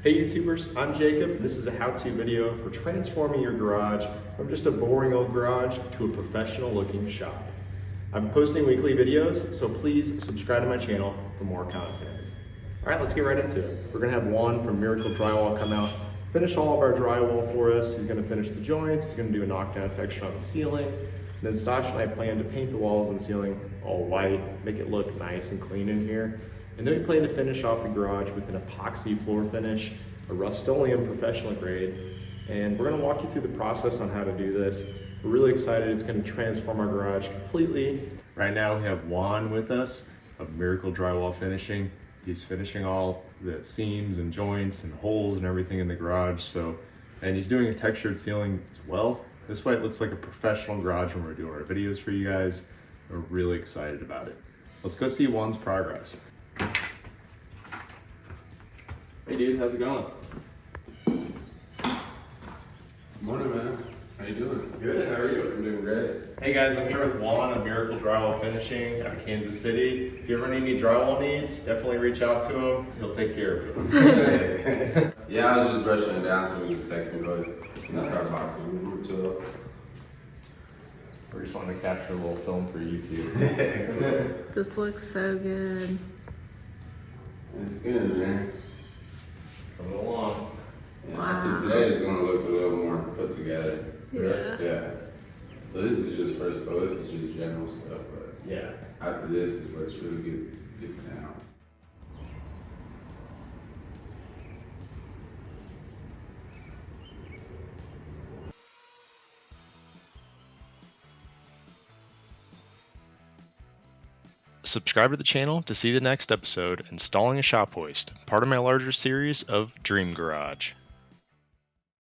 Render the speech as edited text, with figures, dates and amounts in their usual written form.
Hey YouTubers, I'm Jacob, and this is a how-to video for transforming your garage from just a boring old garage to a professional looking shop. I'm posting weekly videos, so please subscribe to my channel for more content. Alright, let's get right into it. We're going to have Juan from Miracle Drywall come out, finish all of our drywall for us. He's going to finish the joints, he's going to do a knockdown texture on the ceiling, and then Stash and I plan to paint the walls and ceiling all white, make it look nice and clean in here. And then we plan to finish off the garage with an epoxy floor finish, a Rust-Oleum professional grade. And we're gonna walk you through the process on how to do this. We're really excited. It's gonna transform our garage completely. Right now we have Juan with us of Miracle Drywall Finishing. He's finishing all the seams and joints and holes and everything in the garage. And he's doing a textured ceiling as well. This way it looks like a professional garage when we're doing our videos for you guys. We're really excited about it. Let's go see Juan's progress. Hey dude, how's it going? Good morning, man. How you doing? Good, how are you? I'm doing great. Hey guys, I'm here with Juan of Miracle Drywall Finishing out of Kansas City. If you ever need any drywall needs, definitely reach out to him. He'll take care of you. Yeah, I was just brushing it down so we can second go and start boxing. We just wanted to capture a little film for YouTube. This looks so good. It's good, man. Coming along. Yeah, Wow. After today, it's gonna look a little more put together. Yeah. Yeah. So this is just first coat. This is just general stuff, but Yeah. after this is where it's really good gets down. Subscribe to the channel to see the next episode, Installing a Shop Hoist, part of my larger series of Dream Garage.